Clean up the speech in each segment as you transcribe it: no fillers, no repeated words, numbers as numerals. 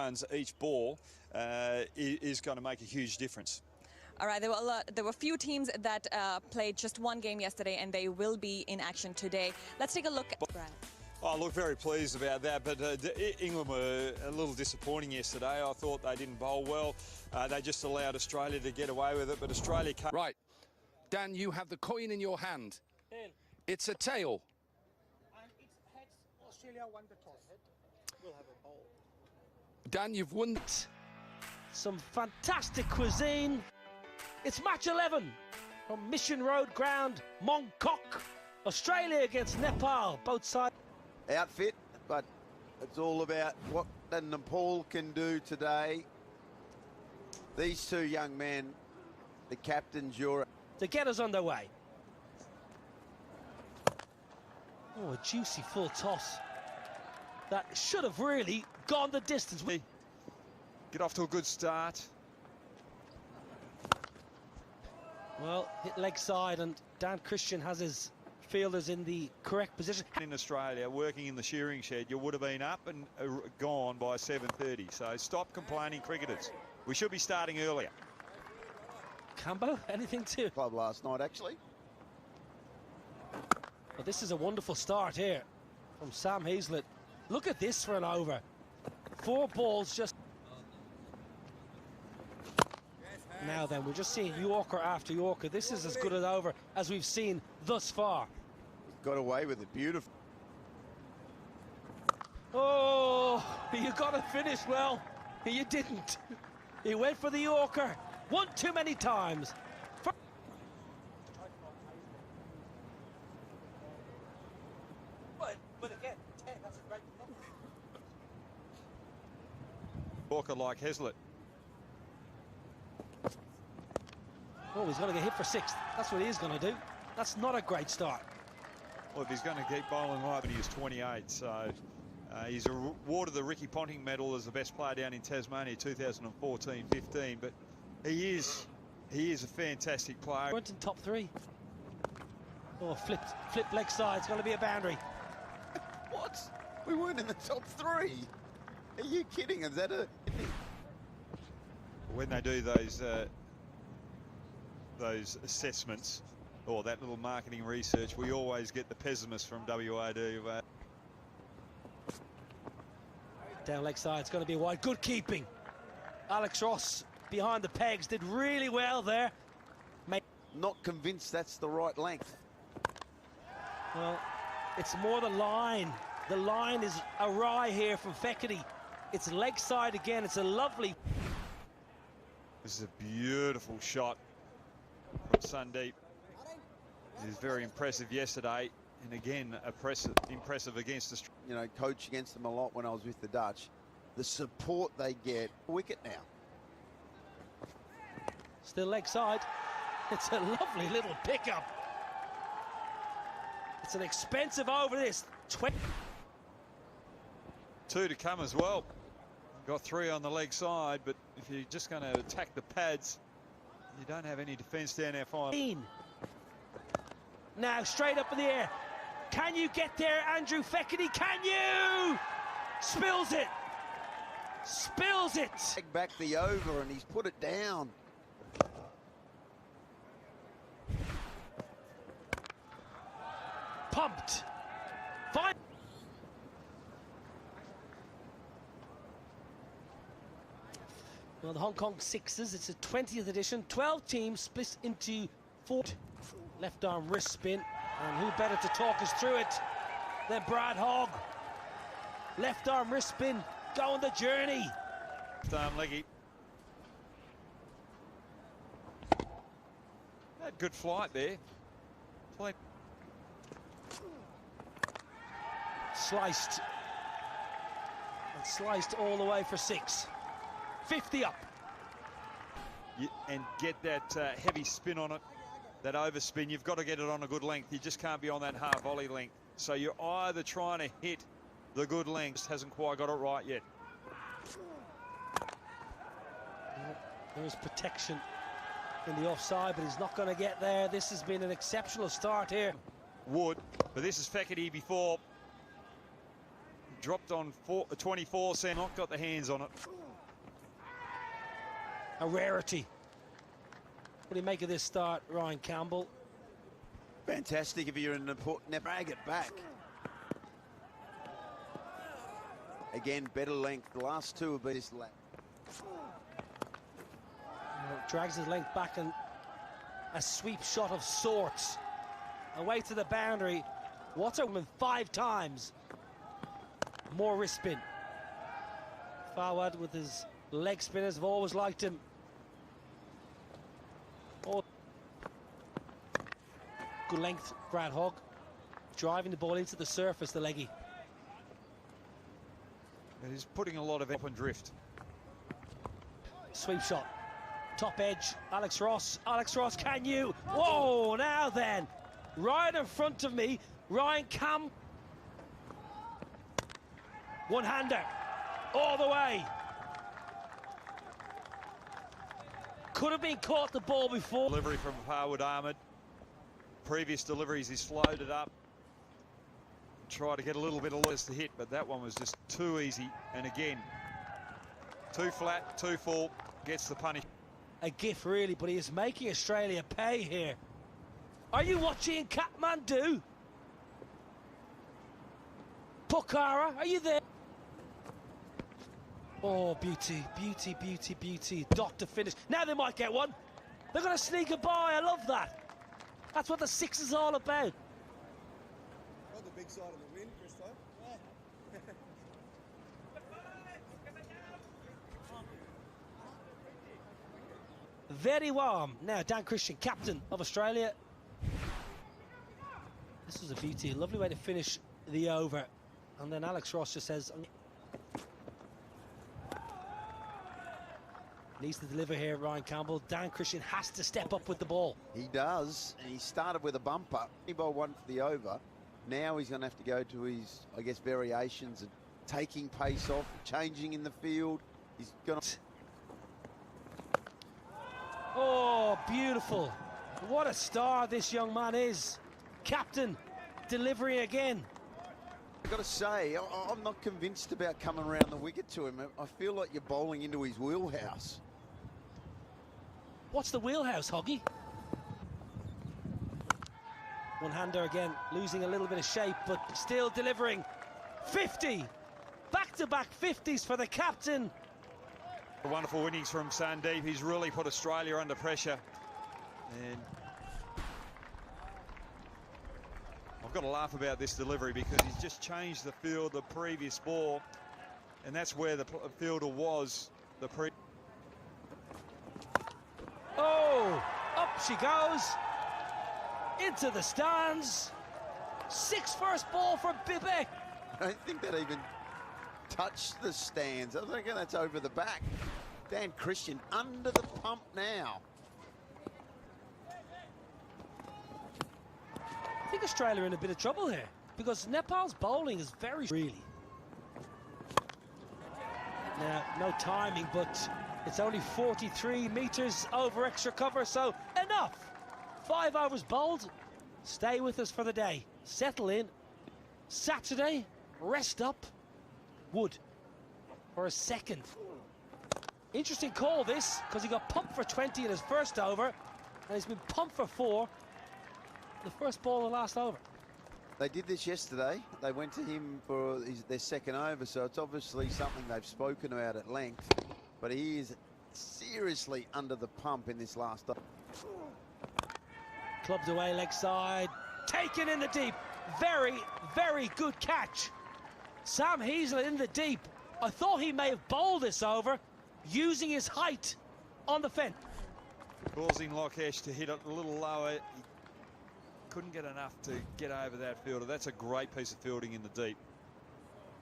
runs each ball is going to make a huge difference. All right, there were a few teams that played just one game yesterday, and they will be in action today. Let's take a look at Brad. I look very pleased about that, but England were a little disappointing yesterday. I thought they didn't bowl well. They just allowed Australia to get away with it, but Australia can't. Right. Dan, you have the coin in your hand. Tail. It's a tail. And it's heads. Australia won the toss. We'll have a bowl. Dan, you've won it. Some fantastic cuisine. It's match 11 from Mission Road Ground, Mongkok. Australia against Nepal, both sides. Outfit, but it's all about what Nepal can do today. These two young men, the captains, to get us underway. Oh, a juicy full toss. That should have really gone the distance. Get off to a good start. Well, hit leg side, and Dan Christian has his fielders in the correct position. In Australia, working in the shearing shed, you would have been up and gone by 7:30. So stop complaining, cricketers. We should be starting earlier. Cambo, anything to? Club last night, actually. Well, this is a wonderful start here from Sam Hazlett. Look at this for an over. 4 balls just. Now then, we're just seeing Yorker after Yorker. This is as good an over as we've seen thus far. Got away with it, beautiful. Oh, you got to finish well. You didn't. He went for the Yorker. One too many times. But again, 10, that's a great number. Walker like Hazlett. Oh, he's going to get hit for 6. That's what he's going to do. That's not a great start. Well, if he's going to keep bowling high, but he is 28, so he's awarded the Ricky Ponting medal as the best player down in Tasmania 2014-15, but he is a fantastic player. Went in top 3. Oh, flip leg side. It's going to be a boundary. What? We weren't in the top 3. Are you kidding? Is that a... When they do those assessments or that little marketing research, we always get the pessimists from WAD. Down leg side, it's going to be wide. Good keeping. Alex Ross behind the pegs did really well there. Not convinced that's the right length. Well, it's more the line. The line is awry here from Fekete. It's leg side again. It's a lovely... This is a beautiful shot from Sandeep. He was very impressive yesterday, and again impressive against the... You know, coach against them a lot when I was with the Dutch. The support they get. Wicket now. Still leg side. It's a lovely little pickup. It's an expensive over this. 2 to come as well. Got 3 on the leg side, but if you're just going to attack the pads, you don't have any defence down there. Fine. Now straight up in the air. Can you get there, Andrew Fekete? Can you? Spills it. Spills it. Back the over, and he's put it down. Pumped. Fine. Well, the Hong Kong Sixers, it's a 20th edition. 12 teams split into 4. Left arm wrist spin. And who better to talk us through it than Brad Hogg. Left arm wrist spin, going the journey. Left arm leggy. Had good flight there. Sliced. And sliced all the way for 6. 50 up. And get that heavy spin on it, that overspin. You've got to get it on a good length. You just can't be on that half volley length. So you're either trying to hit the good length, hasn't quite got it right yet. There's protection in the offside, but he's not going to get there. This has been an exceptional start here. Would, but this is Fekete before. dropped on 24 cent, not got the hands on it. A rarity. What do you make of this start, Ryan Campbell? Fantastic if you're in Nepal. Drag it back. Again, better length. The last two have been this lap. Drags his length back and a sweep shot of sorts. Away to the boundary. Waterman 5 times. More wrist spin. Fawad with his leg spinners have always liked him. Oh. Good length, Brad Hogg. Driving the ball into the surface, the leggy. And he's putting a lot of up and drift. Sweep shot. Top edge, Alex Ross. Alex Ross, can you? Whoa, now then. Right in front of me, Ryan Cam. One-hander. All the way. Could have been caught the ball before. Delivery from Harwood Ahmed. Previous deliveries, he's floated up. Tried to get a little bit of loose to hit, but that one was just too easy. And again, too flat, too full, gets the punish. A gift, really, but he is making Australia pay here. Are you watching Kathmandu? Pokhara, are you there? Oh, beauty, beauty, beauty, beauty. Doctor finish. Now they might get one. They're going to sneak a by. I love that. That's what the 6 is all about. On the big side of the wind, Christo. Very warm. Now, Dan Christian, captain of Australia. This was a beauty. A lovely way to finish the over. And then Alex Ross just says... Needs to deliver here, Ryan Campbell. Dan Christian has to step up with the ball. He does, and he started with a bumper. He bowled one for the over. Now he's going to have to go to his, I guess, variations and taking pace off, changing in the field. He's going to... Oh, beautiful. What a star this young man is. Captain, delivery again. I've got to say, I'm not convinced about coming around the wicket to him. I feel like you're bowling into his wheelhouse. What's the wheelhouse, Hoggy? One-hander again, losing a little bit of shape, but still delivering. 50! Back-to-back 50s for the captain. A wonderful innings from Sandeep. He's really put Australia under pressure. And I've got to laugh about this delivery because he's just changed the field the previous ball. And that's where the fielder was the previous. Oh, up she goes. Into the stands. 6 first ball for Bibe. I don't think that even touched the stands. I think that's over the back. Dan Christian under the pump now. I think Australia are in a bit of trouble here because Nepal's bowling is very really. Now, no timing, but it's only 43 metres over extra cover, so enough. 5 overs bowled. Stay with us for the day. Settle in. Saturday, rest up. Wood for a second. Interesting call this, because he got pumped for 20 in his first over, and he's been pumped for 4 the first ball of the last over. They did this yesterday. They went to him for their second over, so it's obviously something they've spoken about at length. But he is seriously under the pump in this last over. Clubbed away leg side, taken in the deep. Very, very good catch. Sam Heaslett in the deep. I thought he may have bowled this over using his height on the fence. Causing Lokesh to hit it a little lower. He couldn't get enough to get over that fielder. That's a great piece of fielding in the deep.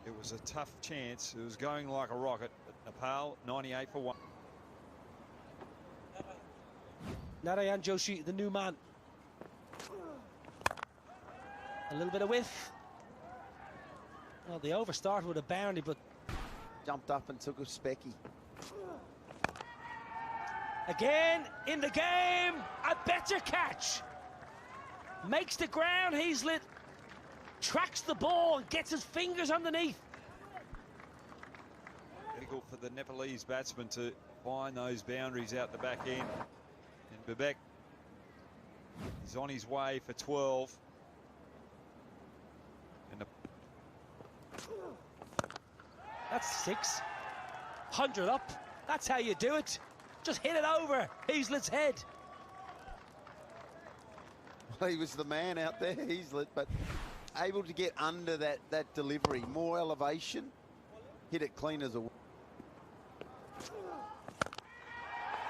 It was a tough chance. It was going like a rocket. But Nepal, 98 for 1. Narayan Joshi, the new man. A little bit of whiff. Well, the over started with a boundary, but Jumped up and took a specky. again in the game, a better catch. Makes the ground, Heaslett tracks the ball and gets his fingers underneath. difficult for the Nepalese batsmen to find those boundaries out the back end. And Bebek is on his way for 12. And That's 6. 100 up. That's how you do it. Just hit it over Heazlett's head. Well, he was the man out there, Heazlett, but able to get under that delivery. More elevation. Hit it clean as a...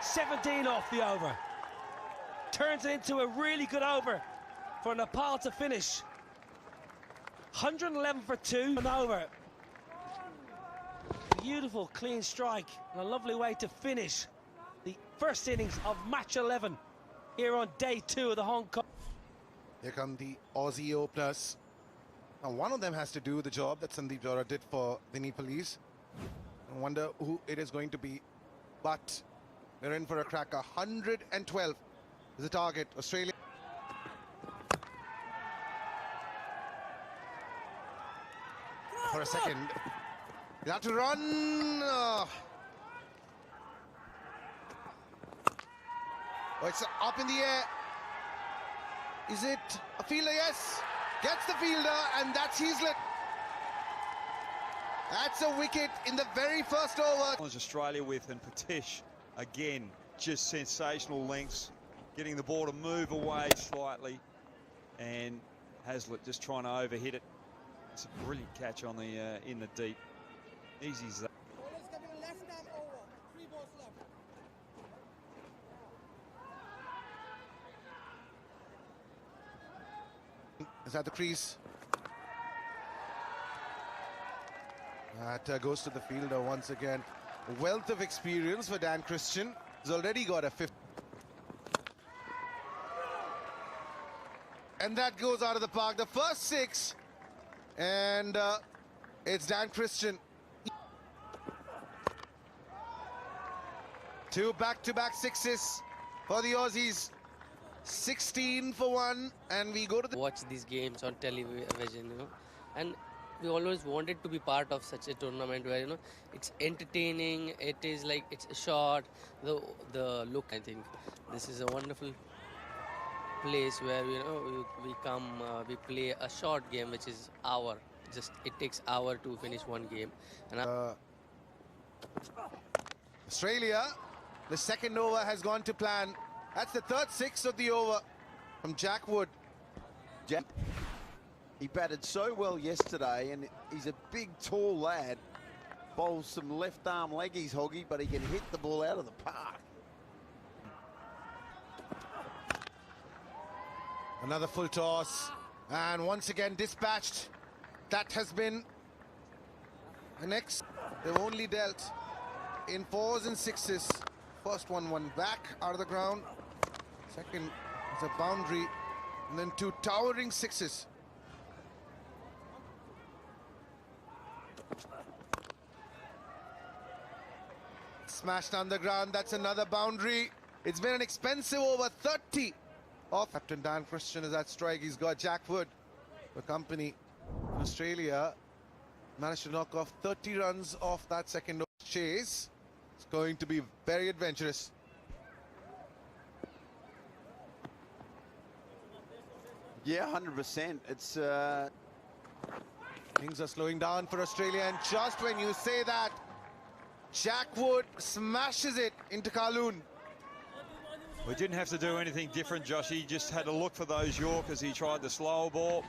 17 off the over. Turns it into a really good over for Nepal to finish. 111 for 2 and over. Beautiful clean strike and a lovely way to finish the first innings of match 11 here on day 2 of the Hong Kong. Here come the Aussie openers. Now one of them has to do the job that Sandeep Jora did for the Nepalese. I wonder who it is going to be, but they're in for a cracker. 112 is the target. Australia. For a second. He'll have to run. Oh, it's up in the air. Is it a fielder? Yes. Gets the fielder, and that's Heazlett. That's a wicket in the very first over. Australia with, and Patish again, just sensational lengths, getting the ball to move away slightly, and Heazlett just trying to overhit it. It's a brilliant catch on the in the deep. Easy as that. Bowlers coming left arm over. 3 balls left. Is at the crease. That goes to the fielder once again. A wealth of experience for Dan Christian. He's already got a 5th. And that goes out of the park. The first 6. And it's Dan Christian. 2 back-to-back 6s for the Aussies. 16 for 1, and we go to the... Watch these games on television, you know, and we always wanted to be part of such a tournament where, you know, it's entertaining, it is like, it's short, the look. I think this is a wonderful place where, you know, we come, we play a short game, which is hour. Just, it takes hour to finish one game. And Australia, the second over has gone to plan. That's the third 6 of the over from Jack Wood. He batted so well yesterday, and he's a big, tall lad. Bowls some left arm leggies, Hoggy, but he can hit the ball out of the park. Another full toss, and once again dispatched. That has been an X. They've only dealt in 4s and 6s. First one back out of the ground. Second is a boundary, and then 2 towering 6s. Smashed on the ground. That's another boundary. It's been an expensive over. 30 off. Captain Dan Christian is at strike. He's got Jack Wood for company. Australia managed to knock off 30 runs off that second chase. It's going to be very adventurous. Yeah, 100%. It's... Things are slowing down for Australia, and just when you say that, Jack Wood smashes it into Kowloon. We didn't have to do anything different, Josh. He just had to look for those Yorkers. He tried the slower ball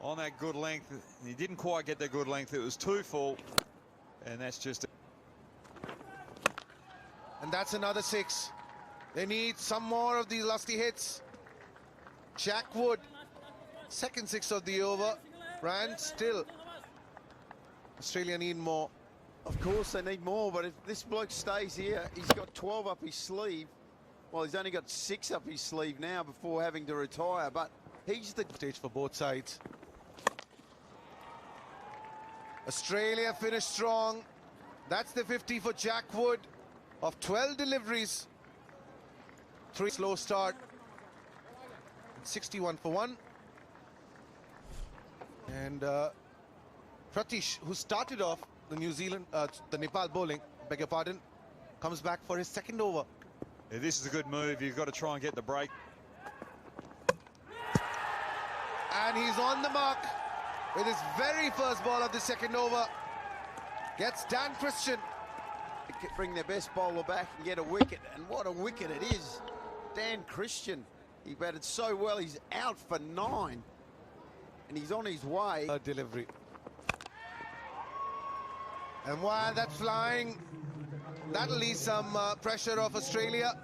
on that good length. He didn't quite get that good length. It was too full, and that's just... And that's another 6. They need some more of these lusty hits. Jack Wood, second 6 of the over. Ryan, still, Australia need more. Of course they need more, but if this bloke stays here, he's got 12 up his sleeve. Well, he's only got 6 up his sleeve now before having to retire, but he's the... Stage for both sides. Australia finished strong. That's the 50 for Jack Wood of 12 deliveries. 3 slow start. 61 for 1. And Pratish, who started off the the Nepal bowling, beg your pardon, comes back for his second over. Yeah, this is a good move. You've got to try and get the break. And he's on the mark with his very first ball of the second over. Gets Dan Christian. Bring their best bowler back and get a wicket, and what a wicket it is. Dan Christian, he batted so well, he's out for 9 and he's on his way. A delivery. And while that's flying, that'll ease some pressure off Australia.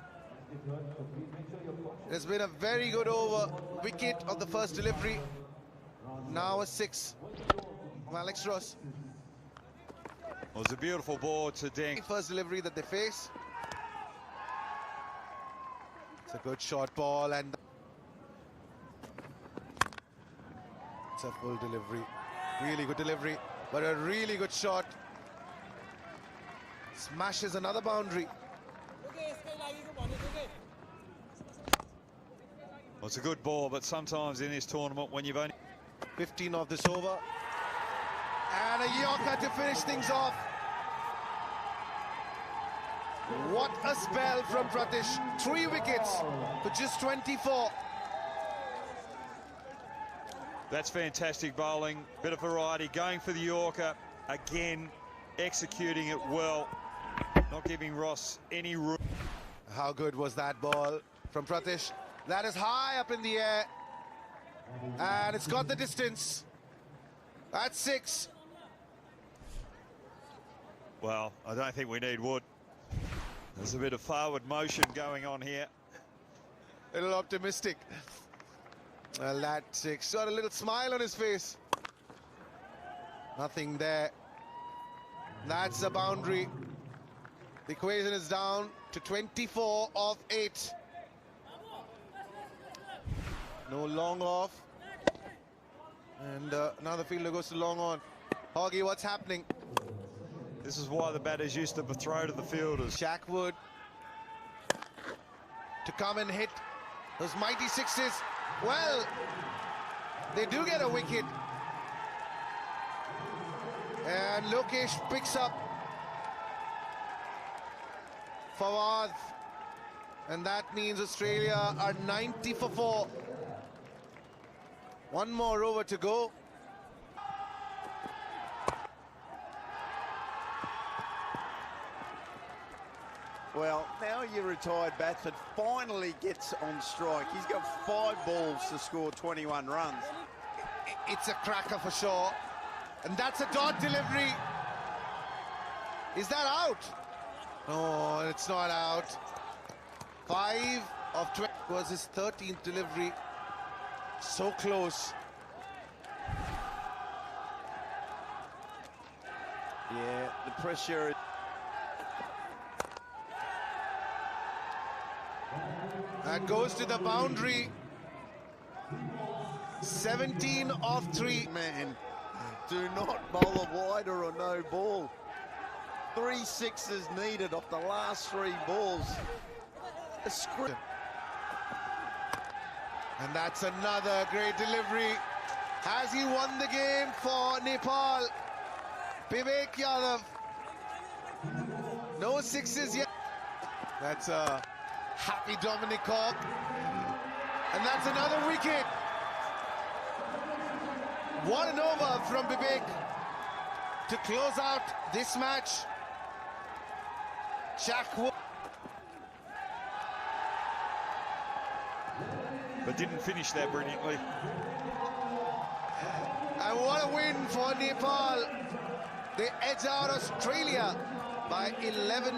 It's been a very good over. Wicket of the first delivery. Now a 6 from Alex Ross. Well, it's a beautiful ball to Dan. First delivery that they face. It's a good short ball, and it's a full delivery. Really good delivery, but a really good shot. Smashes another boundary. Well, it's a good ball, but sometimes in this tournament, when you've only 15 of this over. And a Yorker to finish things off. What a spell from Pratish. 3 wickets for just 24. That's fantastic bowling. Bit of variety, going for the Yorker. Again, executing it well. Not giving Ross any room. How good was that ball from Pratish? That is high up in the air. And it's got the distance. That's 6. Well, I don't think we need wood. There's a bit of forward motion going on here. A little optimistic. Well, that 6. Got a little smile on his face. Nothing there. That's a boundary. The equation is down to 24 of 8. No long off. And now the fielder goes to long on. Hoggy, what's happening? This is why the batters used to throw to the fielders. Shaq Wood to come and hit those mighty 6s. Well, they do get a wicket. And Lokesh picks up Fawad. And that means Australia are 90 for 4. One more over to go. Well, now your retired batsman finally gets on strike. He's got 5 balls to score 21 runs. It's a cracker for sure. And that's a dot delivery. Is that out? No, it's not out. 5 of 20 was his 13th delivery. So close. Yeah, the pressure. That goes to the boundary. 17 of 3. Man, do not bowl a wider or no ball. 3 6s needed off the last 3 balls. A script. And that's another great delivery. Has he won the game for Nepal? Vivek Yadav. No 6s yet. That's a happy Dominic Cork. And that's another wicket. What an over from Vivek to close out this match. Shaq. But didn't finish that brilliantly. And what a win for Nepal. They edge out Australia by 11.